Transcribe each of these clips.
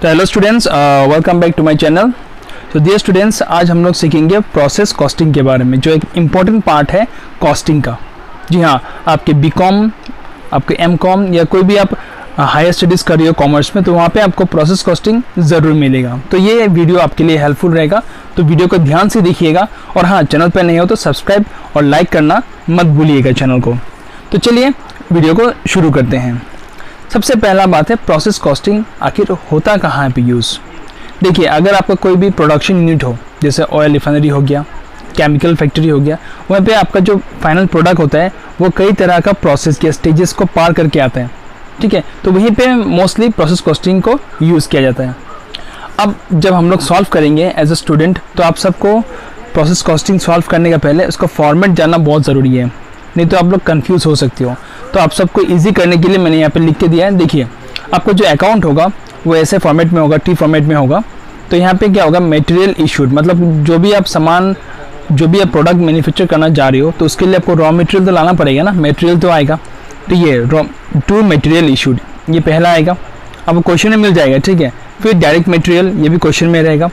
तो hello students, welcome back to my channel. तो dear students, आज हम लोग सीखेंगे प्रोसेस कॉस्टिंग के बारे में, जो एक इम्पॉर्टेंट पार्ट है कॉस्टिंग का। जी हाँ, आपके बीकॉम, आपके एमकॉम या कोई भी आप हायर स्टडीज़ कर रहे हो कॉमर्स में, तो वहाँ पे आपको प्रोसेस कॉस्टिंग ज़रूर मिलेगा। तो ये वीडियो आपके लिए हेल्पफुल रहेगा, तो वीडियो को ध्यान से देखिएगा। और हाँ, चैनल पर नहीं हो तो सब्सक्राइब और लाइक करना मत भूलिएगा चैनल को। तो चलिए वीडियो को शुरू करते हैं। सबसे पहला बात है प्रोसेस कॉस्टिंग आखिर होता कहाँ पे यूज़। देखिए, अगर आपका कोई भी प्रोडक्शन यूनिट हो, जैसे ऑयल रिफाइनरी हो गया, केमिकल फैक्ट्री हो गया, वहाँ पे आपका जो फाइनल प्रोडक्ट होता है वो कई तरह का प्रोसेस के स्टेजेस को पार करके आता है। ठीक है, तो वहीं पे मोस्टली प्रोसेस कॉस्टिंग को यूज़ किया जाता है। अब जब हम लोग सॉल्व करेंगे एज अ स्टूडेंट, तो आप सबको प्रोसेस कॉस्टिंग सॉल्व करने का पहले उसका फॉर्मेट जानना बहुत ज़रूरी है, नहीं तो आप लोग कंफ्यूज हो सकते हो। तो आप सबको इजी करने के लिए मैंने यहाँ पे लिख के दिया है। देखिए, आपको जो अकाउंट होगा वो ऐसे फॉर्मेट में होगा, टी फॉर्मेट में होगा। तो यहाँ पे क्या होगा, मटेरियल इशूड, मतलब जो भी आप सामान, जो भी आप प्रोडक्ट मैन्युफैक्चर करना जा रहे हो, तो उसके लिए आपको रॉ मटेरियल तो लाना पड़ेगा ना, मटेरियल तो आएगा। तो ये टू मटेरियल इशूड, ये पहला आएगा, आपको क्वेश्चन में मिल जाएगा। ठीक है, फिर डायरेक्ट मटेरियल, ये भी क्वेश्चन में रहेगा।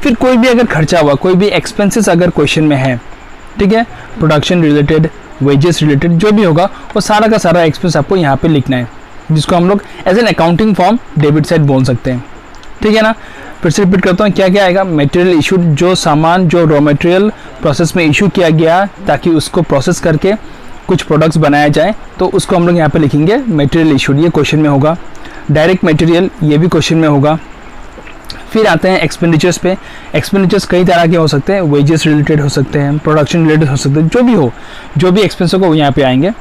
फिर कोई भी अगर खर्चा हुआ, कोई भी एक्सपेंसेस अगर क्वेश्चन में है, ठीक है, प्रोडक्शन रिलेटेड, वेजेस रिलेटेड जो भी होगा, वो सारा का सारा एक्सपेंस आपको यहाँ पे लिखना है, जिसको हम लोग as an accounting form debit side बोल सकते हैं। ठीक है ना। फिर से रिपीट करता हूँ, क्या क्या आएगा, मटेरियल इशूड, जो सामान, जो रॉ मटेरियल प्रोसेस में इशू किया गया ताकि उसको प्रोसेस करके कुछ प्रोडक्ट्स बनाया जाए, तो उसको हम लोग यहाँ पे लिखेंगे मटेरियल इशूड, ये क्वेश्चन में होगा। डायरेक्ट मटेरियल, ये भी क्वेश्चन में होगा। फिर आते हैं एक्सपेंडिचर्स पे। एक्सपेंडिचर्स कई तरह के हो सकते हैं, वेजेस रिलेटेड हो सकते हैं, प्रोडक्शन रिलेटेड हो सकते हैं, जो भी हो, जो भी एक्सपेंस हो वो यहाँ पे आएंगे।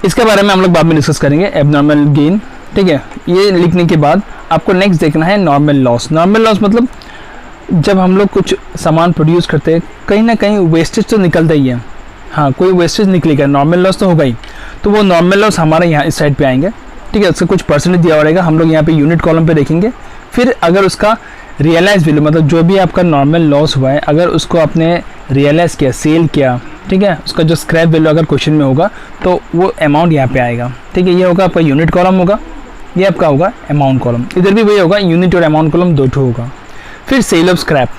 इसके बारे में हम लोग बाद में डिस्कस करेंगे। एबनॉर्मल गेन, ठीक है, ये लिखने के बाद आपको नेक्स्ट देखना है नॉर्मल लॉस। नॉर्मल लॉस मतलब जब हम लोग कुछ सामान प्रोड्यूस करते हैं, कहीं ना कहीं वेस्टेज तो निकलता ही है। हाँ, कोई वेस्टेज निकलेगा, नॉर्मल लॉस तो होगा ही। तो वो नॉर्मल लॉस हमारे यहाँ इस साइड पे आएंगे। ठीक है, उसका कुछ परसेंटेज दिया रहेगा, हम लोग यहाँ पे यूनिट कॉलम पे देखेंगे। फिर अगर उसका रियलाइज वैल्यू, मतलब जो भी आपका नॉर्मल लॉस हुआ है, अगर उसको आपने रियलाइज़ किया, सेल किया, ठीक है, उसका जो स्क्रैप वैल्यू अगर क्वेश्चन में होगा, तो वो अमाउंट यहाँ पे आएगा। ठीक है, ये होगा आपका यूनिट कॉलम होगा, ये आपका होगा अमाउंट कॉलम। इधर भी वही होगा, यूनिट और अमाउंट कॉलम दो ठो होगा। फिर sale of scrap.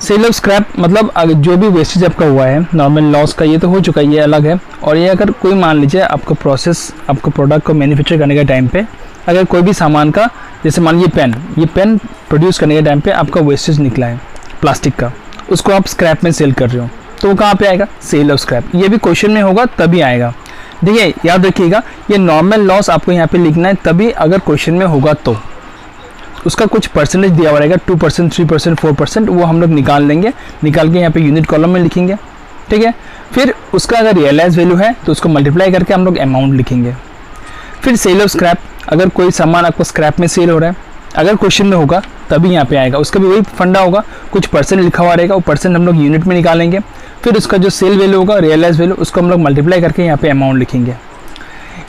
Sale of scrap मतलब जो भी वेस्टेज आपका हुआ है, नॉर्मल लॉस का ये तो हो चुका है, ये अलग है। और ये अगर कोई मान लीजिए आपको प्रोसेस, आपको प्रोडक्ट को मैन्युफैक्चर करने के टाइम पे अगर कोई भी सामान का, जैसे मान लीजिए ये पेन प्रोड्यूस करने के टाइम पे आपका वेस्टेज निकला है प्लास्टिक का, उसको आप स्क्रैप में सेल कर रहे हो, तो वो कहाँ पे आएगा, सेल ऑफ स्क्रैप। ये भी क्वेश्चन में होगा तभी आएगा। देखिए, याद रखिएगा, ये नॉर्मल लॉस आपको यहाँ पे लिखना है तभी अगर क्वेश्चन में होगा, तो उसका कुछ परसेंटेज दिया हुआ रहेगा, 2%, 3%, 4%, वो हम लोग निकाल लेंगे, निकाल के यहाँ पे यूनिट कॉलम में लिखेंगे। ठीक है, फिर उसका अगर रियलाइज वैल्यू है तो उसको मल्टीप्लाई करके हम लोग अमाउंट लिखेंगे। फिर सेल ऑफ स्क्रैप, अगर कोई सामान आपको स्क्रैप में सेल हो रहा है, अगर क्वेश्चन में होगा तभी यहाँ पे आएगा। उसका भी वही फंडा होगा, कुछ परसेंट लिखा हुआ रहेगा, वो परसेंट हम लोग यूनिट में निकालेंगे। फिर उसका जो सेल वैल्यू होगा, रियलाइज वैल्यू, उसको हम लोग मल्टीप्लाई करके यहाँ पे अमाउंट लिखेंगे।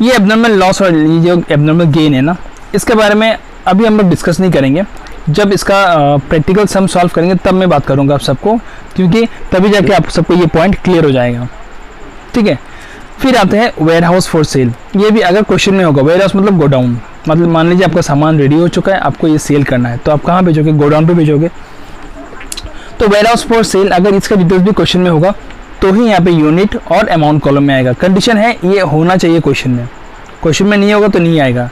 ये एबनॉर्मल लॉस और ये जो एबनॉर्मल गेन है ना, इसके बारे में अभी हम लोग डिस्कस नहीं करेंगे। जब इसका प्रैक्टिकल सम सॉल्व करेंगे तब मैं बात करूँगा आप सबको, क्योंकि तभी जाके आप सबको ये पॉइंट क्लियर हो जाएगा। ठीक है, फिर आते हैं वेयर हाउस फॉर सेल। ये भी अगर क्वेश्चन में होगा, वेयर हाउस मतलब गोडाउन, मतलब मान लीजिए आपका सामान रेडी हो चुका है, आपको ये सेल करना है, तो आप कहाँ भेजोगे, गोडाउन पे भेजोगे। तो वेयर हाउस फॉर सेल, अगर इसका डिटेल्स भी क्वेश्चन में होगा तो ही यहाँ पे यूनिट और अमाउंट कॉलम में आएगा। कंडीशन है ये होना चाहिए क्वेश्चन में, क्वेश्चन में नहीं होगा तो नहीं आएगा।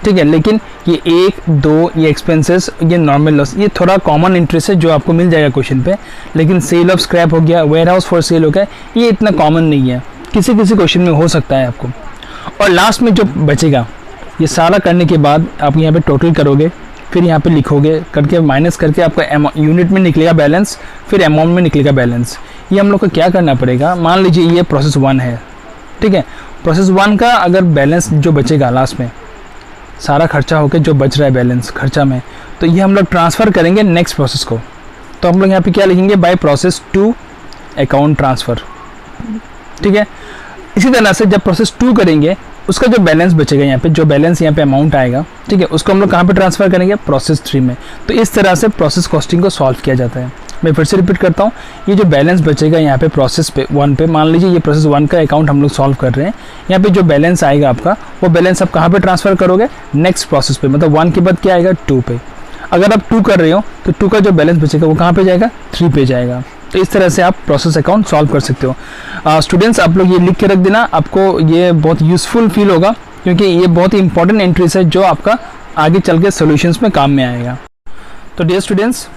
ठीक है, लेकिन ये 1, 2, ये एक्सपेंसेस, ये नॉर्मल लॉस, ये थोड़ा कॉमन इंटरेस्ट है जो आपको मिल जाएगा क्वेश्चन पे। लेकिन सेल ऑफ स्क्रैप हो गया, वेयर हाउस फॉर सेल हो गया, ये इतना कॉमन नहीं है, किसी किसी क्वेश्चन में हो सकता है आपको। और लास्ट में जो बचेगा, ये सारा करने के बाद आप यहाँ पे टोटल करोगे, फिर यहाँ पे लिखोगे, करके माइनस करके आपका यूनिट में निकलेगा बैलेंस, फिर अमाउंट में निकलेगा बैलेंस। ये हम लोग को क्या करना पड़ेगा, मान लीजिए ये प्रोसेस 1 है। ठीक है, प्रोसेस 1 का अगर बैलेंस जो बचेगा लास्ट में, सारा खर्चा होकर जो बच रहा है बैलेंस खर्चा में, तो ये हम लोग ट्रांसफ़र करेंगे नेक्स्ट प्रोसेस को। तो हम लोग यहाँ पे क्या लिखेंगे, बाय प्रोसेस 2 अकाउंट ट्रांसफ़र। ठीक है, इसी तरह से जब प्रोसेस 2 करेंगे, उसका जो बैलेंस बचेगा यहाँ पे, जो बैलेंस यहाँ पे अमाउंट आएगा, ठीक है, उसको हम लोग कहाँ पे ट्रांसफ़र करेंगे, प्रोसेस 3 में। तो इस तरह से प्रोसेस कॉस्टिंग को सॉल्व किया जाता है। मैं फिर से रिपीट करता हूँ, ये जो बैलेंस बचेगा यहाँ पे प्रोसेस पे 1 पे, मान लीजिए ये प्रोसेस 1 का अकाउंट हम लोग सॉल्व कर रहे हैं, यहाँ पे जो बैलेंस आएगा आपका वो बैलेंस आप कहाँ पे ट्रांसफ़र करोगे, नेक्स्ट प्रोसेस पे, मतलब 1 के बाद क्या आएगा 2 पे। अगर आप 2 कर रहे हो तो 2 का जो बैलेंस बचेगा वो कहाँ पे जाएगा, 3 पे जाएगा। तो इस तरह से आप प्रोसेस अकाउंट सॉल्व कर सकते हो। स्टूडेंट्स आप लोग ये लिख के रख देना, आपको ये बहुत यूज़फुल फील होगा, क्योंकि ये बहुत ही इंपॉर्टेंट एंट्रीज है जो आपका आगे चल के सोल्यूशंस में काम में आएगा। तो डियर स्टूडेंट्स,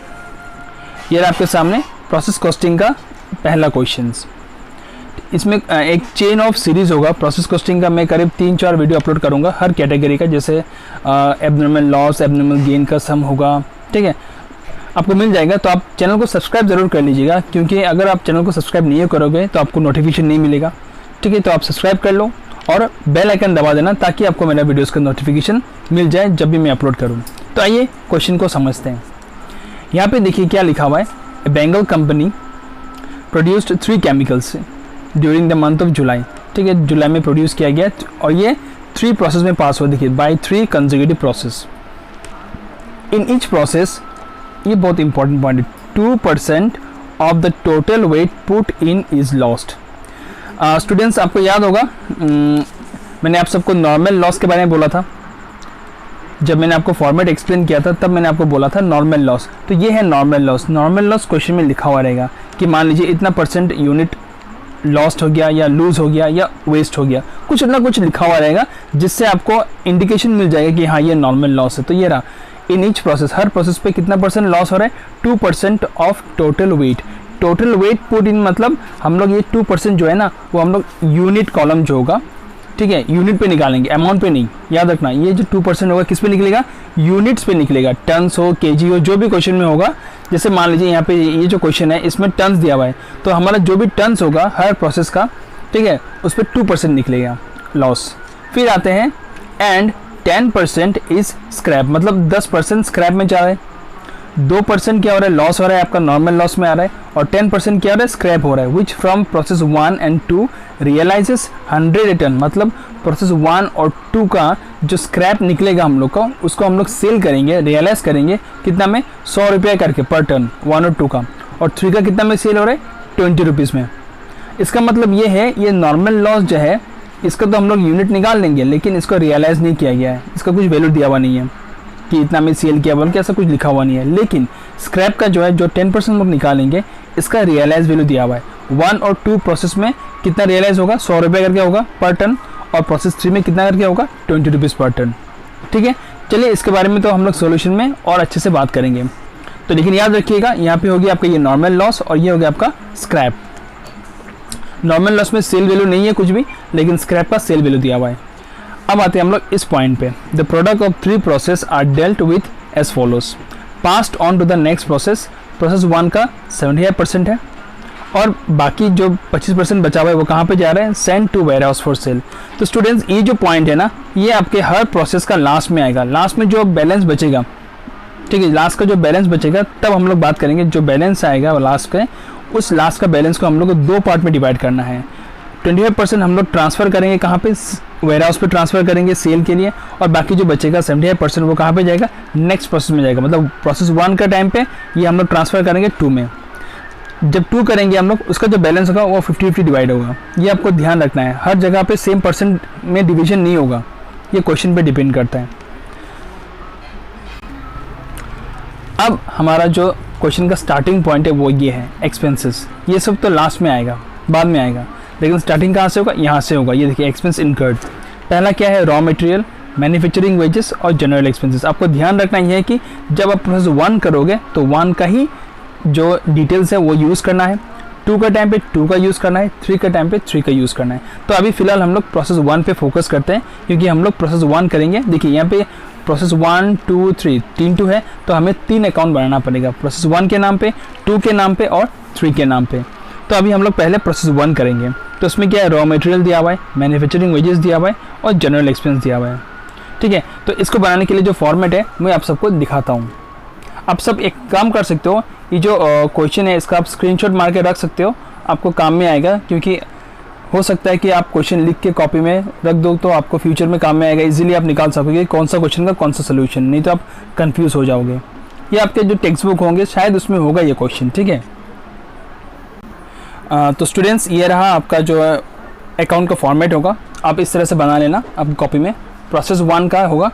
ये आपके सामने प्रोसेस कॉस्टिंग का पहला क्वेश्चन। इसमें एक चेन ऑफ सीरीज़ होगा प्रोसेस कॉस्टिंग का। मैं करीब 3-4 वीडियो अपलोड करूँगा हर कैटेगरी का, जैसे एबनॉर्मल लॉस, एबनॉर्मल गेन का सम होगा, ठीक है, आपको मिल जाएगा। तो आप चैनल को सब्सक्राइब ज़रूर कर लीजिएगा, क्योंकि अगर आप चैनल को सब्सक्राइब नहीं करोगे तो आपको नोटिफिकेशन नहीं मिलेगा, ठीक है। तो आप सब्सक्राइब कर लो और बेल आइकन दबा देना, ताकि आपको मेरा वीडियोस का नोटिफिकेशन मिल जाए जब भी मैं अपलोड करूँ। तो आइए क्वेश्चन को समझते हैं। यहाँ पे देखिए क्या लिखा हुआ है, a Bengal company produced 3 chemicals during the month of July, ठीक है, जुलाई में प्रोड्यूस किया गया और ये 3 प्रोसेस में पास हुआ। देखिए by 3 consecutive process. In each process, ये बहुत इंपॉर्टेंट पॉइंट है, 2% of the total weight put in is lost. Students आपको याद होगा, मैंने आप सबको नॉर्मल लॉस के बारे में बोला था, जब मैंने आपको फॉर्मेट एक्सप्लेन किया था तब मैंने आपको बोला था नॉर्मल लॉस। तो ये है normal loss. Normal loss question में लिखा हुआ रहेगा कि मान लीजिए इतना % यूनिट लॉस्ट हो गया या लूज हो गया या वेस्ट हो गया, कुछ ना कुछ लिखा हुआ रहेगा, जिससे आपको इंडिकेशन मिल जाएगा कि हाँ ये नॉर्मल लॉस है। तो ये रहा, इन ईच प्रोसेस, हर प्रोसेस पे कितना % लॉस हो रहा है, 2% of total weight. Total weight put इन मतलब हम लोग ये 2% जो है ना, वो हम लोग यूनिट कॉलम जो होगा, ठीक है, यूनिट पे निकालेंगे, अमाउंट पे नहीं। याद रखना, ये जो 2% होगा किस पे निकलेगा, यूनिट्स पे निकलेगा, टन्स हो, केजी हो, जो भी क्वेश्चन में होगा। जैसे मान लीजिए यहाँ पे ये जो क्वेश्चन है इसमें टन्स दिया हुआ है, तो हमारा जो भी टन्स होगा हर प्रोसेस का, ठीक है, उस पर 2% निकलेगा लॉस। फिर आते हैं एंड 10% इज स्क्रैप, मतलब 10% स्क्रैप में जा रहा है, 2% क्या हो रहा है, लॉस हो रहा है, आपका नॉर्मल लॉस में आ रहा है, और 10% क्या हो रहा है, स्क्रैप हो रहा है। Which from process 1 and 2 realises 100 ton, मतलब प्रोसेस 1 और 2 का जो स्क्रैप निकलेगा हम लोग का, उसको हम लोग सेल करेंगे, रियलाइज करेंगे कितना में, 100 रुपये करके पर टन 1 और 2 का, और 3 का कितना में सेल हो रहा है, 20 रुपीज़ में। इसका मतलब ये है, ये नॉर्मल लॉस जो है इसका तो हम लोग यूनिट निकाल लेंगे, लेकिन इसको रियलाइज़ नहीं किया गया है, इसका कुछ वैल्यू दिया हुआ नहीं है कि इतना में सेल किया, बल्कि ऐसा कुछ लिखा हुआ नहीं है। लेकिन स्क्रैप का जो है, जो 10% लोग निकालेंगे, इसका रियलाइज वैल्यू दिया हुआ है। 1 और 2 प्रोसेस में कितना रियलाइज होगा, 100 रुपये करके होगा पर टन, और प्रोसेस 3 में कितना करके होगा, 20 रुपीज़ पर टन, ठीक है। चलिए इसके बारे में तो हम लोग सोल्यूशन में और अच्छे से बात करेंगे। तो लेकिन याद रखिएगा, यहाँ पे होगी आपका ये नॉर्मल लॉस और ये हो गया आपका स्क्रैप। नॉर्मल लॉस में सेल वैल्यू नहीं है कुछ भी, लेकिन स्क्रैप का सेल वैल्यू दिया हुआ है। अब आते हैं हम लोग इस पॉइंट पे, the product of 3 process are dealt with as follows, passed on to the next process. Process 1 का 75% है, और बाकी जो 25% बचा हुआ है वो कहाँ पे जा रहा है, send to warehouse for sale. तो स्टूडेंट्स ये जो पॉइंट है ना, ये आपके हर प्रोसेस का लास्ट में आएगा, लास्ट में जो बैलेंस बचेगा, ठीक है, लास्ट का जो बैलेंस बचेगा तब हम लोग बात करेंगे। जो बैलेंस आएगा लास्ट का, उस लास्ट का बैलेंस को हम लोग को 2 पार्ट में डिवाइड करना है। 25% हम लोग ट्रांसफ़र करेंगे कहाँ पे, वेयर हाउस पे ट्रांसफ़र करेंगे सेल के लिए, और बाकी जो बचेगा 75% वो कहाँ पे जाएगा, नेक्स्ट प्रोसेस में जाएगा। मतलब प्रोसेस 1 का टाइम पे ये हम लोग ट्रांसफ़र करेंगे 2 में। जब 2 करेंगे हम लोग, उसका जो बैलेंस होगा वो 50-50 डिवाइड होगा। ये आपको ध्यान रखना है, हर जगह पे सेम % में डिवीजन नहीं होगा, ये क्वेश्चन पे डिपेंड करता है। अब हमारा जो क्वेश्चन का स्टार्टिंग पॉइंट है वो ये है, एक्सपेंसेस। ये सब तो लास्ट में आएगा, बाद में आएगा, लेकिन स्टार्टिंग कहाँ से होगा, यहाँ से होगा। ये देखिए एक्सपेंस इनकर्ड, पहला क्या है, रॉ मटेरियल, मैन्युफैक्चरिंग वेजेस और जनरल एक्सपेंसेस। आपको ध्यान रखना ये है कि जब आप प्रोसेस 1 करोगे तो 1 का ही जो डिटेल्स है वो यूज़ करना है, 2 का टाइम पे 2 का यूज़ करना है, 3 का टाइम पे 3 का यूज़ करना है। तो अभी फिलहाल हम लोग प्रोसेस 1 पे फोकस करते हैं, क्योंकि हम लोग प्रोसेस 1 करेंगे। देखिए यहाँ पे प्रोसेस 1, 2, 3, 3 है, तो हमें 3 अकाउंट बनाना पड़ेगा, प्रोसेस 1 के नाम पे, 2 के नाम पे और 3 के नाम पे। तो अभी हम लोग पहले प्रोसेस 1 करेंगे। तो उसमें क्या है, रॉ मटेरियल दिया हुआ है, मैन्युफैक्चरिंग वेजेस दिया हुआ है और जनरल एक्सपेंस दिया हुआ है, ठीक है। तो इसको बनाने के लिए जो फॉर्मेट है मैं आप सबको दिखाता हूँ। आप सब एक काम कर सकते हो, ये जो क्वेश्चन है इसका आप स्क्रीनशॉट मार के रख सकते हो, आपको काम में आएगा। क्योंकि हो सकता है कि आप क्वेश्चन लिख के कॉपी में रख दो तो आपको फ्यूचर में काम में आएगा, इजीली आप निकाल सकोगे कौन सा क्वेश्चन का कौन सा सोल्यूशन, नहीं तो आप कंफ्यूज हो जाओगे, ये आपके जो टेक्स्ट बुक होंगे शायद उसमें होगा ये क्वेश्चन, ठीक है। तो स्टूडेंट्स ये रहा आपका जो अकाउंट का फॉर्मेट होगा, आप इस तरह से बना लेना आपकी कॉपी में। प्रोसेस 1 का होगा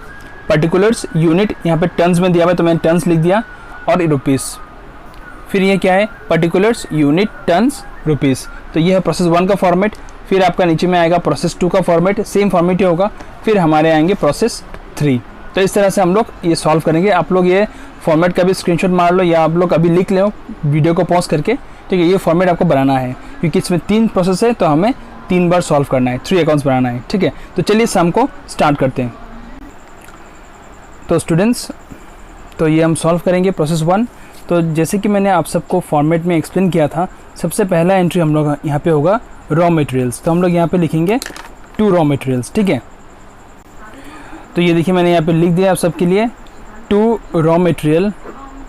पर्टिकुलर्स यूनिट, यहाँ पे टन्स में दिया हुआ है तो मैंने टन्स लिख दिया, और रुपीस। फिर ये क्या है, पर्टिकुलर्स यूनिट टन्स रुपीस, तो ये है प्रोसेस 1 का फॉर्मेट। फिर आपका नीचे में आएगा प्रोसेस 2 का फॉर्मेट, सेम फॉर्मेट ही होगा। फिर हमारे आएंगे प्रोसेस 3। तो इस तरह से हम लोग ये सॉल्व करेंगे। आप लोग ये फॉर्मेट का भी स्क्रीनशॉट मार लो, या आप लोग अभी लिख लो वीडियो को पॉज करके, ठीक है। ये फॉर्मेट आपको बनाना है क्योंकि इसमें 3 प्रोसेस है, तो हमें 3 बार सॉल्व करना है, 3 अकाउंट्स बनाना है, ठीक है। तो चलिए शाम को स्टार्ट करते हैं। तो स्टूडेंट्स, तो ये हम सॉल्व करेंगे प्रोसेस 1। तो जैसे कि मैंने आप सबको फॉर्मेट में एक्सप्लेन किया था, सबसे पहला एंट्री हम लोग यहाँ पे होगा रॉ मटेरियल्स। तो हम लोग यहाँ पे लिखेंगे 2 रॉ मटेरियल्स, ठीक है। तो ये देखिए मैंने यहाँ पे लिख दिया आप सबके लिए 2 रॉ मटेरियल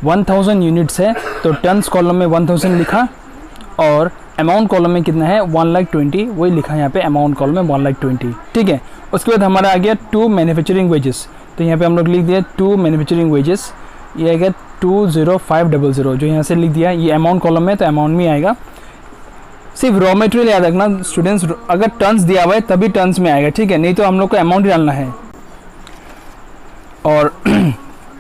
1000 यूनिट्स है, तो टन्स कॉलम में 1000 लिखा, और अमाउंट कॉलम में कितना है 1,20,000, वही लिखा यहाँ पे अमाउंट कॉलम में 1,20,000, ठीक है। उसके बाद हमारा आ गया 2 मैन्युफैक्चरिंग वेजेस। तो यहाँ पे हम लोग लिख दिया 2 मैन्युफैक्चरिंग वेजेस, ये आएगा 20500, जो यहाँ से लिख दिया। ये अमाउंट कॉलम में, तो अमाउंट में आएगा। सिर्फ रॉ मटेरियल याद रखना स्टूडेंट्स, अगर टन्स दिया हुआ है तभी टन्स में आएगा, ठीक है, नहीं तो हम लोग को अमाउंट ही डालना है। और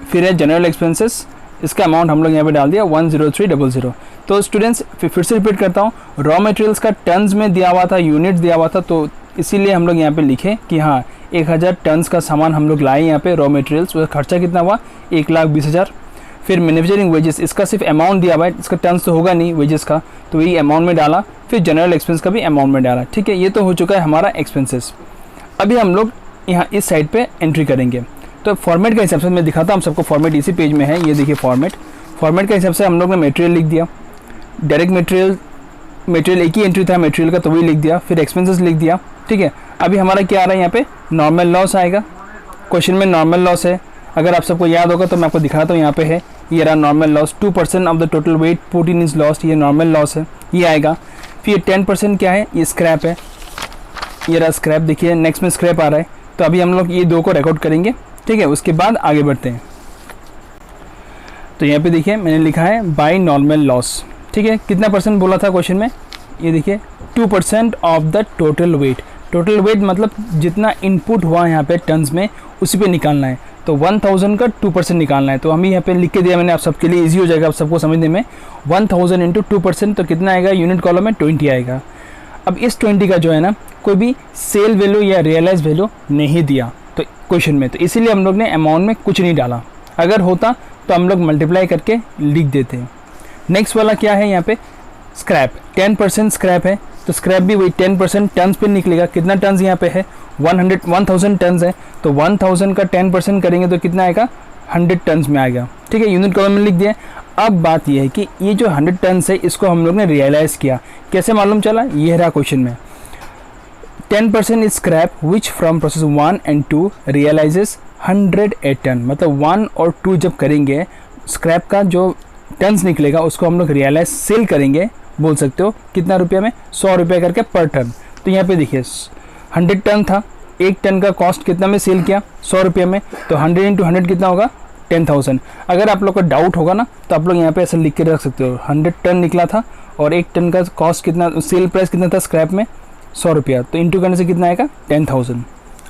फिर है जनरल एक्सपेंसेस, इसका अमाउंट हम लोग यहाँ पे डाल दिया 10300। तो स्टूडेंट्स फिर से रिपीट करता हूँ, रॉ मटेरियल्स का टन्स में दिया हुआ था, यूनिट दिया हुआ था, तो इसीलिए हम लोग यहाँ पे लिखे कि हाँ 1000 टन्स का सामान हम लोग लाए यहाँ पे रॉ मटेरियल्स, उसका खर्चा कितना हुआ 1,20,000। फिर मैन्युफैक्चरिंग वेजेस, इसका सिर्फ अमाउंट दिया हुआ है, इसका टन्स तो होगा नहीं वेजेस का, तो वही अमाउंट में डाला। फिर जनरल एक्सपेंस का भी अमाउंट में डाला, ठीक है। ये तो हो चुका है हमारा एक्सपेंसेस। अभी हम लोग यहाँ इस साइड पे एंट्री करेंगे। तो फॉर्मेट के हिसाब से मैं दिखाता हूँ सबको, फॉर्मेट इसी पेज में है, ये देखिए फॉर्मेट के हिसाब से हम लोग ने मटेरियल लिख दिया, डायरेक्ट मटेरियल एक ही एंट्री था मटेरियल का, तो वही लिख दिया। फिर एक्सपेंसेस लिख दिया, ठीक है। अभी हमारा क्या आ रहा है यहाँ पे, नॉर्मल लॉस आएगा। क्वेश्चन में नॉर्मल लॉस है, अगर आप सबको याद होगा तो मैं आपको दिखाता हूँ। यहाँ पे है, ये रहा normal loss, 2% of the total wait 14 is lost, ये नॉर्मल लॉस है, ये आएगा। फिर 10% क्या है, ये स्क्रैप है, ये रहा स्क्रैप, देखिए नेक्स्ट में स्क्रैप आ रहा है। तो अभी हम लोग ये 2 को रिकॉर्ड करेंगे, ठीक है, उसके बाद आगे बढ़ते हैं। तो यहाँ पे देखिए मैंने लिखा है बाय नॉर्मल लॉस, ठीक है। कितना परसेंट बोला था क्वेश्चन में, ये देखिए 2% of the total wait. Total weight मतलब जितना इनपुट हुआ यहाँ पे टन्स में, उसी पे निकालना है। तो 1000 का 2% निकालना है, तो हम यहाँ पे लिख के दिया मैंने आप सबके लिए, इजी हो जाएगा आप सबको समझने में। 1000 इंटू 2%, तो कितना आएगा, यूनिट कॉलम में 20 आएगा। अब इस 20 का जो है ना, कोई भी सेल वैल्यू या रियलाइज वैल्यू नहीं दिया तो क्वेश्चन में, तो इसीलिए हम लोग ने अमाउंट में कुछ नहीं डाला। अगर होता तो हम लोग मल्टीप्लाई करके लिख देते हैं। नेक्स्ट वाला क्या है यहाँ पे, स्क्रैप, 10% स्क्रैप है, तो स्क्रैप भी वही 10% टन्स पे निकलेगा। कितना टन्स यहाँ पे है, 1000 टन्स है, तो 1000 का 10% करेंगे तो कितना आएगा, 100 टन्स में आएगा, ठीक है। यूनिट कॉलम में लिख दिया। अब बात यह है कि ये जो 100 टन्स है, इसको हम लोग ने रियलाइज़ किया, कैसे मालूम चला, ये रहा क्वेश्चन में। 10% is scrap which from process 1 and 2 realises 108 ton, मतलब 1 और 2 जब करेंगे, स्क्रैप का जो टन्स निकलेगा उसको हम लोग रियलाइज सेल करेंगे, बोल सकते हो कितना रुपये में, 100 रुपये करके पर टन। तो यहाँ पे देखिए 100 टन था, 1 टन का कॉस्ट कितना में सेल किया, 100 रुपये में, तो 100 इंटू 100 कितना होगा, 10,000। अगर आप लोग को डाउट होगा ना, तो आप लोग यहाँ पे ऐसा लिख के रख सकते हो, 100 टन निकला था और 1 टन का कॉस्ट कितना, सेल प्राइस कितना था स्क्रैप में, 100 रुपया, तो इंटू करने से कितना आएगा, 10,000।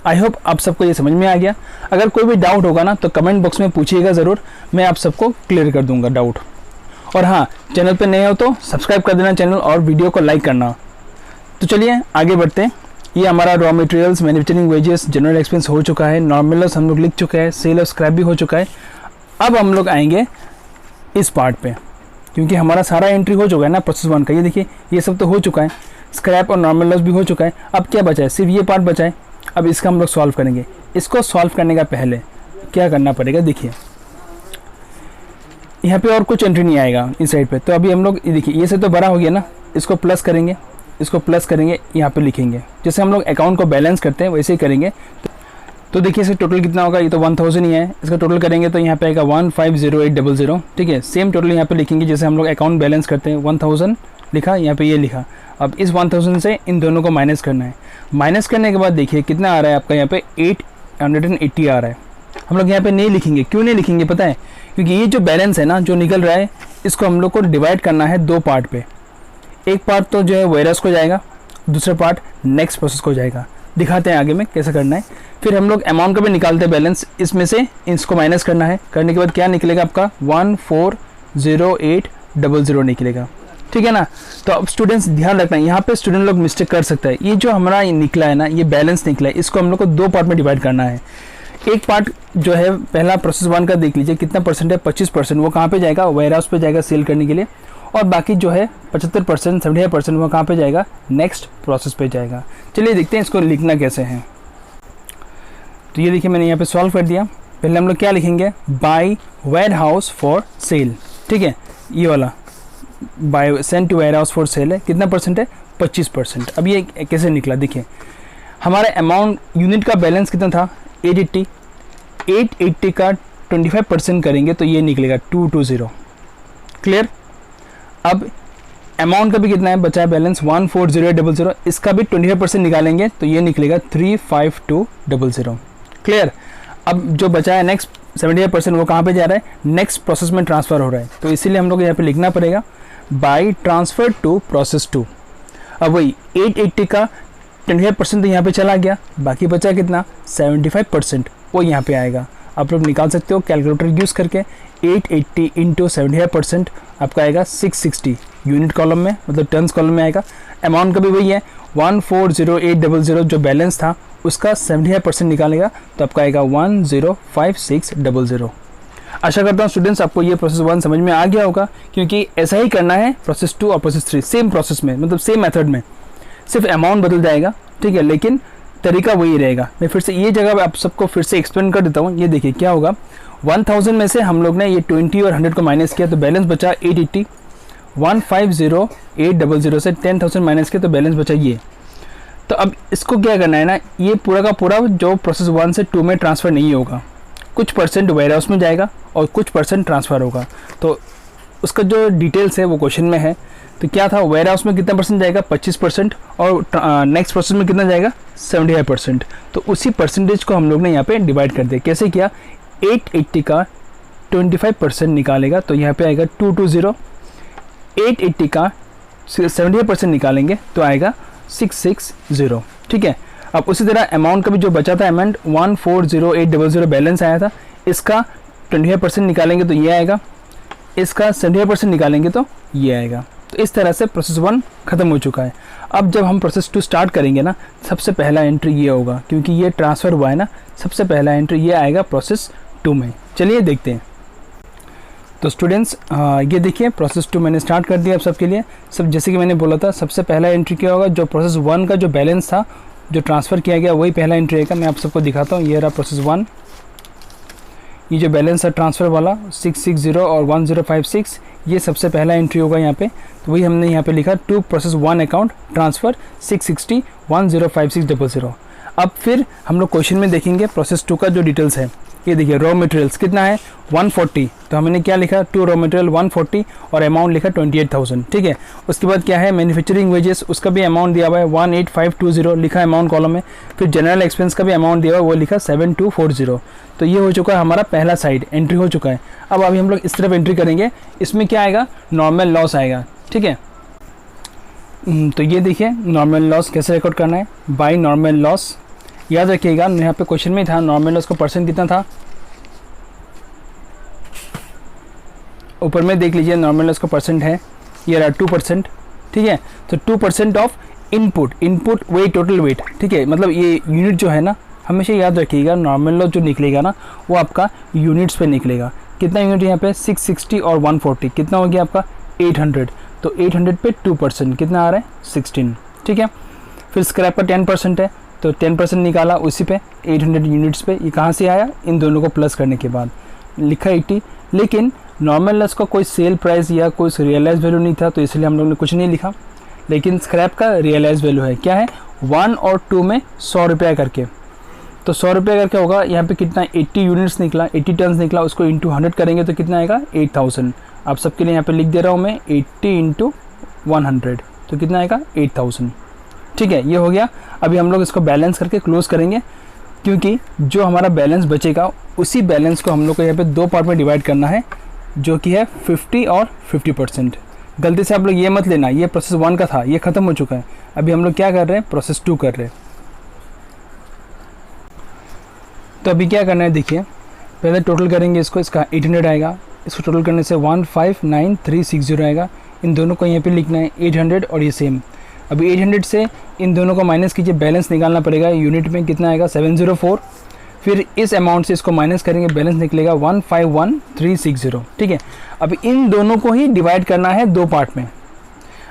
आई होप आप सबको ये समझ में आ गया। अगर कोई भी डाउट होगा ना, तो कमेंट बॉक्स में पूछिएगा ज़रूर, मैं आप सबको क्लियर कर दूंगा डाउट। और हाँ, चैनल पे नए हो तो सब्सक्राइब कर देना चैनल, और वीडियो को लाइक करना। तो चलिए आगे बढ़ते हैं। ये हमारा raw materials, manufacturing wages, general expense हो चुका है, नॉर्मल लॉस हम लोग लिख चुके हैं, सेल और स्क्रैप भी हो चुका है। अब हम लोग आएंगे इस पार्ट पे, क्योंकि हमारा सारा एंट्री हो चुका है ना प्रोसेस 1 का। ये देखिए ये सब तो हो चुका है, स्क्रैप और नॉर्मल लॉस भी हो चुका है। अब क्या बचा है, सिर्फ ये पार्ट बचा है। अब इसका हम लोग सॉल्व करेंगे। इसको सॉल्व करने का पहले क्या करना पड़ेगा, देखिए यहाँ पे और कुछ एंट्री नहीं आएगा इस साइड पे। तो अभी हम लोग देखिए ये सब तो बड़ा हो गया ना, इसको प्लस करेंगे, इसको प्लस करेंगे, यहाँ पे लिखेंगे। जैसे हम लोग अकाउंट को बैलेंस करते हैं वैसे ही करेंगे। तो देखिए इसका टोटल कितना होगा, ये तो 1000 ही है, इसका टोटल करेंगे तो यहाँ पे आएगा 150800, ठीक है। सेम टोटल यहाँ पे लिखेंगे जैसे हम लोग अकाउंट बैलेंस करते हैं। 1000 लिखा, यहाँ पे ये लिखा। अब इस 1000 से इन दोनों को माइनस करना है। माइनस करने के बाद देखिए कितना आ रहा है आपका, यहाँ पे 880 आ रहा है। हम लोग यहाँ पे नहीं लिखेंगे, क्यों नहीं लिखेंगे पता है, क्योंकि ये जो बैलेंस है ना जो निकल रहा है, इसको हम लोग को डिवाइड करना है दो पार्ट पे। एक पार्ट तो जो है वेयरहाउस को जाएगा, दूसरा पार्ट नेक्स्ट प्रोसेस को जाएगा। दिखाते हैं आगे में कैसे करना है। फिर हम लोग अमाउंट का भी निकालते हैं बैलेंस, इसमें से इसको माइनस करना है। करने के बाद क्या निकलेगा आपका 140800 निकलेगा, ठीक है ना। तो अब स्टूडेंट्स ध्यान रखना है, यहाँ पे स्टूडेंट लोग मिस्टेक कर सकता है। ये जो हमारा निकला है ना, ये बैलेंस निकला है, इसको हम लोग को दो पार्ट में डिवाइड करना है। एक पार्ट जो है पहला प्रोसेस 1 का देख लीजिए कितना परसेंट है, 25%, वो कहाँ पे जाएगा, वेयरहाउस पे जाएगा सेल करने के लिए। और बाकी जो है 75%, 75% वो कहाँ पे जाएगा, नेक्स्ट प्रोसेस पे जाएगा। चलिए देखते हैं इसको लिखना कैसे है। तो ये देखिए मैंने यहाँ पे सॉल्व कर दिया। पहले हम लोग क्या लिखेंगे, बाय वेयरहाउस फॉर सेल, ठीक है, ये वाला by send to warehouse for sale है, कितना परसेंट है, 25%। अब ये कैसे निकला देखिए, हमारा अमाउंट यूनिट का बैलेंस कितना था 880, 880 का 25% करेंगे तो ये निकलेगा 220। क्लियर। अब अमाउंट का भी कितना है बचा है बैलेंस 140800, इसका भी 25% निकालेंगे तो ये निकलेगा 35200। क्लियर। अब जो बचा है नेक्स्ट 75% वो कहाँ पे जा रहा है, नेक्स्ट प्रोसेस में ट्रांसफ़र हो रहा है, तो इसीलिए हम लोग यहाँ पे लिखना पड़ेगा बाय ट्रांसफ़र टू प्रोसेस 2। अब वही 880 का 25% तो यहाँ पे चला गया, बाकी बचा कितना 75%, वो यहाँ पे आएगा। आप लोग निकाल सकते हो कैलकुलेटर यूज़ करके। 880 इंटू 75% आपका आएगा 660 यूनिट कॉलम में, मतलब टर्न्स कॉलम में आएगा। अमाउंट का भी वही है 140800, जो बैलेंस था उसका 75% निकालेगा तो आपका आएगा 105600। आशा करता हूँ स्टूडेंट्स आपको ये प्रोसेस 1 समझ में आ गया होगा, क्योंकि ऐसा ही करना है प्रोसेस 2 और प्रोसेस 3, सेम प्रोसेस में, मतलब सेम मेथड में, सिर्फ अमाउंट बदल जाएगा, ठीक है, लेकिन तरीका वही रहेगा। मैं फिर से ये जगह आप सबको फिर से एक्सप्लेन कर देता हूँ। ये देखिए क्या होगा, 1000 में से हम लोग ने ये 20 और 100 को माइनस किया तो बैलेंस बचा 880, 150800 से 10,000 माइनस किया तो बैलेंस बचा ये। तो अब इसको क्या करना है ना, ये पूरा का पूरा जो प्रोसेस 1 से 2 में ट्रांसफ़र नहीं होगा, कुछ परसेंट वेयरहाउस में जाएगा और कुछ परसेंट ट्रांसफ़र होगा। तो उसका जो डिटेल्स है वो क्वेश्चन में है। तो क्या था, वेयरहाउस में कितना परसेंट जाएगा 25%, और नेक्स्ट प्रोसेस में कितना जाएगा 75%। तो उसी परसेंटेज को हम लोग ने यहाँ पे डिवाइड कर दिया। कैसे किया, 880 का 25% निकालेगा तो यहाँ पे आएगा 220, 880 का 75% निकालेंगे तो आएगा 660, ठीक है। अब उसी तरह अमाउंट का भी जो बचा था, अमाउंट 140800 बैलेंस आया था, इसका 25% निकालेंगे तो ये आएगा, इसका 75% निकालेंगे तो ये आएगा। तो इस तरह से प्रोसेस 1 ख़त्म हो चुका है। अब जब हम प्रोसेस 2 स्टार्ट करेंगे ना, सबसे पहला एंट्री ये होगा, क्योंकि ये ट्रांसफ़र हुआ है ना, सबसे पहला एंट्री ये आएगा प्रोसेस 2 में। चलिए देखते हैं। तो स्टूडेंट्स ये देखिए प्रोसेस 2 मैंने स्टार्ट कर दिया आप सबके लिए। सब जैसे कि मैंने बोला था, सबसे पहला एंट्री क्या होगा, जो प्रोसेस 1 का जो बैलेंस था जो ट्रांसफ़र किया गया वही पहला एंट्री आएगा। मैं आप सबको दिखाता हूँ। ये रहा प्रोसेस 1, ये जो बैलेंस है ट्रांसफ़र वाला 660 और 1056, ये सबसे पहला एंट्री होगा यहाँ पे। तो वही हमने यहाँ पे लिखा टू प्रोसेस 1 अकाउंट ट्रांसफ़र 660 105600। अब फिर हम लोग क्वेश्चन में देखेंगे प्रोसेस 2 का जो डिटेल्स है। ये देखिए रॉ मटेरियल्स कितना है 140, तो हमने क्या लिखा, टू रॉ मटेरियल 140 और अमाउंट लिखा 28,000, ठीक है। उसके बाद क्या है, मैन्युफैक्चरिंग वेजेस, उसका भी अमाउंट दिया हुआ है 18520 लिखा है अमाउंट कॉलम में। फिर जनरल एक्सपेंस का भी अमाउंट दिया हुआ है, वो लिखा 7240। तो ये हो चुका है हमारा पहला साइड एंट्री हो चुका है। अब अभी हम लोग इस तरफ एंट्री करेंगे, इसमें क्या आएगा, नॉर्मल लॉस आएगा, ठीक है। तो ये देखिए नॉर्मल लॉस कैसे रिकॉर्ड करना है, बाय नॉर्मल लॉस। याद रखिएगा यहाँ पे क्वेश्चन में था नॉर्मल लॉस का परसेंट कितना था, ऊपर में देख लीजिए नॉर्मल लॉस का परसेंट है, ये रहा 2%, ठीक है। तो 2% of input, input wait total weight, ठीक है, मतलब ये यूनिट जो है ना, हमेशा याद रखिएगा नॉर्मल लॉस जो निकलेगा ना वो आपका यूनिट्स पे निकलेगा। कितना यूनिट यहाँ पे 660 और 140, कितना हो गया आपका 800। तो 800 पे 2% कितना आ रहा है 16, ठीक है। फिर स्क्रैप का 10% है, तो 10% निकाला उसी पे 800 यूनिट्स पे। ये कहाँ से आया, इन दोनों को प्लस करने के बाद लिखा 80। लेकिन नॉर्मल लॉस का कोई सेल प्राइस या कोई रियलाइज वैल्यू नहीं था, तो इसलिए हम लोग ने कुछ नहीं लिखा। लेकिन स्क्रैप का रियलाइज वैल्यू है, क्या है 1 और 2 में 100 रुपया करके। तो 100 रुपया करके होगा यहाँ पे कितना 80 यूनिट्स निकला, 80 टन्स निकला, उसको इंटू 100 करेंगे तो कितना आएगा 8000। आप सबके लिए यहाँ पे लिख दे रहा हूँ मैं 80 इंटू 100, तो कितना आएगा 8000, ठीक है। ये हो गया। अभी हम लोग इसको बैलेंस करके क्लोज करेंगे। क्योंकि जो हमारा बैलेंस बचेगा उसी बैलेंस को हम लोग को यहाँ पे 2 पार्ट में डिवाइड करना है, जो कि है 50 और 50%। गलती से आप लोग ये मत लेना, ये प्रोसेस 1 का था, ये ख़त्म हो चुका है। अभी हम लोग क्या कर रहे हैं, प्रोसेस 2 कर रहे हैं। तो अभी क्या करना है, देखिए पहले टोटल करेंगे इसको, इसका 800 आएगा, इसको टोटल करने से 159360 आएगा। इन दोनों को यहाँ पे लिखना है 800 और ये सेम। अभी 800 से इन दोनों को माइनस कीजिए, बैलेंस निकालना पड़ेगा। यूनिट में कितना आएगा 704, फिर इस अमाउंट से इसको माइनस करेंगे, बैलेंस निकलेगा 151360। ठीक है, अभी इन दोनों को ही डिवाइड करना है 2 पार्ट में।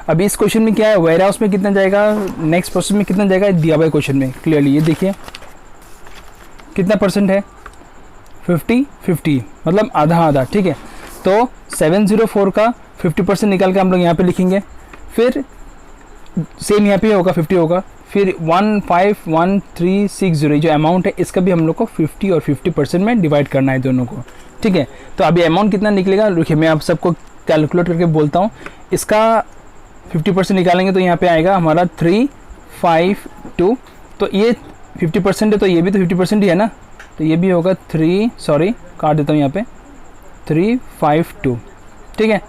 अभी इस क्वेश्चन में क्या है, वेयर हाउस में कितना जाएगा, नेक्स्ट प्रोसेस में कितना जाएगा, दिया हुआ क्वेश्चन में क्लियरली। ये देखिए कितना परसेंट है, 50-50, मतलब आधा आधा। ठीक है, तो 704 का 50% निकाल के हम लोग यहाँ पे लिखेंगे, फिर सेम यहाँ पे होगा 50 होगा, फिर 151360 जो अमाउंट है इसका भी हम लोग को 50 और 50% में डिवाइड करना है दोनों को। ठीक है, तो अभी अमाउंट कितना निकलेगा, देखिए मैं आप सबको कैलकुलेट करके बोलता हूँ। इसका 50% निकालेंगे तो यहाँ पे आएगा हमारा 352, तो ये 50% है तो ये भी तो 50% ही है ना, तो ये भी होगा काट देता हूँ यहाँ पे 352। ठीक है,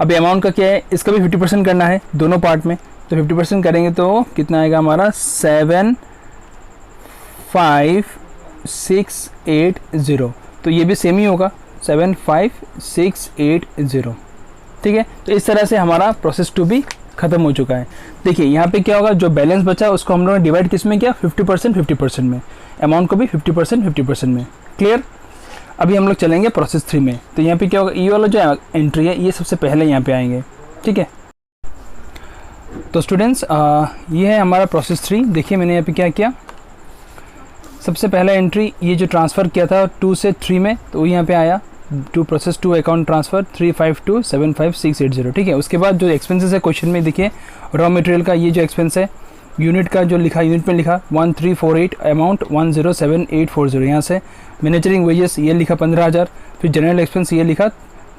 अभी अमाउंट का क्या है, इसका भी 50% करना है दोनों पार्ट में, तो 50% करेंगे तो कितना आएगा हमारा 75680, तो ये भी सेम ही होगा 75680। ठीक है, तो इस तरह से हमारा प्रोसेस 2 भी ख़त्म हो चुका है। देखिए यहाँ पे क्या होगा, जो बैलेंस बचा उसको हम लोगों ने डिवाइड किस में किया, 50% में, अमाउंट को भी 50% में। क्लियर। अभी हम लोग चलेंगे प्रोसेस 3 में। तो यहाँ पे क्या होगा, ये वाला जो एंट्री है ये सबसे पहले यहाँ पे आएंगे। ठीक है, तो स्टूडेंट्स ये है हमारा प्रोसेस 3। देखिए मैंने यहाँ पे क्या किया, सबसे पहला एंट्री ये जो ट्रांसफ़र किया था 2 से 3 में, तो वो यहाँ पे आया टू प्रोसेस 2 अकाउंट ट्रांसफ़र 35275,680। ठीक है, उसके बाद जो एक्सपेंसेस है क्वेश्चन में देखिए, रॉ मटेरियल का ये जो एक्सपेंस है, यूनिट का जो लिखा, यूनिट में लिखा 1348, अमाउंट 107840। यहाँ से मैनेजरिंग वेजेस ये लिखा 15,000, फिर जनरल एक्सपेंस ये लिखा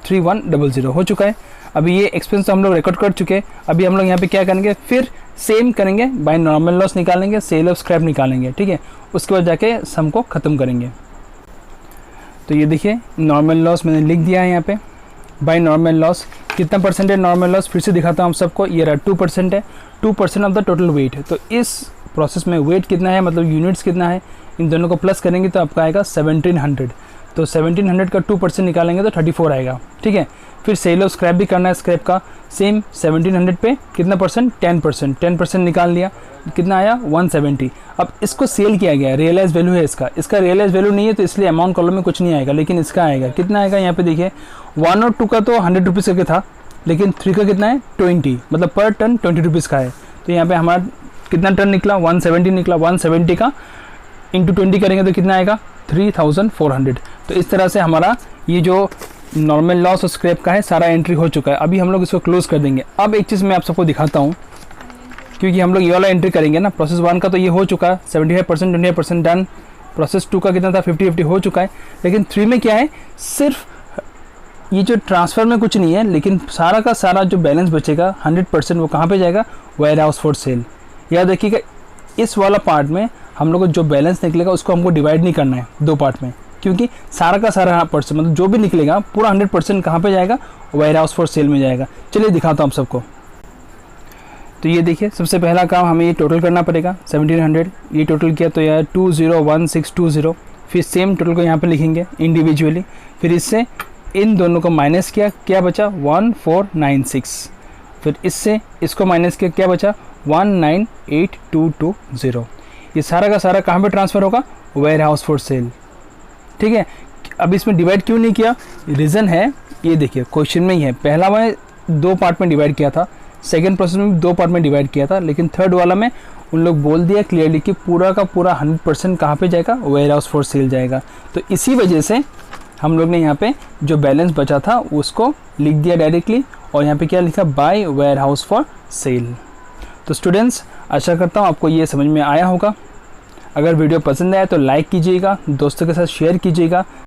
3100 हो चुका है। अभी ये एक्सपेंस तो हम लोग रिकॉर्ड कर चुके हैं। अभी हम लोग यहाँ पे क्या करेंगे, फिर सेम करेंगे, बाय नॉर्मल लॉस निकालेंगे, सेल ऑफ स्क्रैप निकालेंगे। ठीक है, उसके बाद जाके सम को ख़त्म करेंगे। तो ये देखिए नॉर्मल लॉस मैंने लिख दिया है यहाँ पे। बाय नॉर्मल लॉस कितना परसेंट है, नॉर्मल लॉस फिर से दिखाता हूँ आप सबको, ये रहा 2% है, 2% ऑफ द टोटल वेट है। तो इस प्रोसेस में वेट कितना है, मतलब यूनिट्स कितना है, इन दोनों को प्लस करेंगे तो आपका आएगा 1700। तो 1700 का 2% निकालेंगे तो 34 आएगा। ठीक है, फिर सेल ऑफ स्क्रैप भी करना है, स्क्रैप का सेम 1700 पे कितना परसेंट, 10% निकाल लिया, कितना आया 170। अब इसको सेल किया गया, रियलाइज वैल्यू है इसका रियलाइज वैल्यू नहीं है तो इसलिए अमाउंट कॉलम में कुछ नहीं आएगा, लेकिन इसका आएगा। कितना आएगा यहाँ पे देखिए, 1 और 2 का तो 100 रुपीज़ करके था, लेकिन 3 का कितना है 20, मतलब पर टन 20 रुपीज़ का है। तो यहाँ पे हमारा कितना टन निकला, 170 निकला। 170 का इंटू 20 करेंगे तो कितना आएगा 3400। तो इस तरह से हमारा ये जो नॉर्मल लॉस और स्क्रैप का है सारा एंट्री हो चुका है। अभी हम लोग इसको क्लोज कर देंगे। अब एक चीज़ मैं आप सबको दिखाता हूँ, क्योंकि हम लोग ये वाला एंट्री करेंगे ना, प्रोसेस 1 का तो ये हो चुका है 75%, 25% डन। प्रोसेस 2 का कितना था 50-50 हो चुका है, लेकिन 3 में क्या है, सिर्फ ये जो ट्रांसफ़र में कुछ नहीं है, लेकिन सारा का सारा जो बैलेंस बचेगा 100% वो कहाँ पे जाएगा, वेयर हाउस फॉर सेल। याद रखिएगा इस वाला पार्ट में हम लोग को जो बैलेंस निकलेगा उसको हमको डिवाइड नहीं करना है 2 पार्ट में, क्योंकि सारा का सारा परसेंट मतलब जो भी निकलेगा पूरा 100% कहाँ पे जाएगा, वेयर हाउस फॉर सेल में जाएगा। चलिए दिखाता हूँ आप सबको। तो ये देखिए सबसे पहला काम हमें ये टोटल करना पड़ेगा 1700, ये टोटल किया तो यार 201620। फिर सेम टोटल को यहाँ पे लिखेंगे इंडिविजुअली, फिर इससे इन दोनों को माइनस किया, क्या बचा 1496। फिर इससे इसको माइनस किया, क्या बचा 198220। ये सारा का सारा कहाँ पे ट्रांसफ़र होगा, वेयर हाउस फॉर सेल। ठीक है, अब इसमें डिवाइड क्यों नहीं किया, रीज़न है ये देखिए क्वेश्चन में ही है। पहला मैं 2 पार्ट में डिवाइड किया था, सेकेंड प्रोसेस में 2 पार्ट में डिवाइड किया था, लेकिन थर्ड वाला में उन लोग बोल दिया क्लियरली कि पूरा का पूरा 100% कहाँ पे जाएगा, वेयर हाउस फॉर सेल जाएगा। तो इसी वजह से हम लोग ने यहाँ पे जो बैलेंस बचा था उसको लिख दिया डायरेक्टली, और यहाँ पे क्या लिखा, by warehouse for sale. तो स्टूडेंट्स आशा करता हूँ आपको ये समझ में आया होगा। अगर वीडियो पसंद आया तो लाइक कीजिएगा, दोस्तों के साथ शेयर कीजिएगा।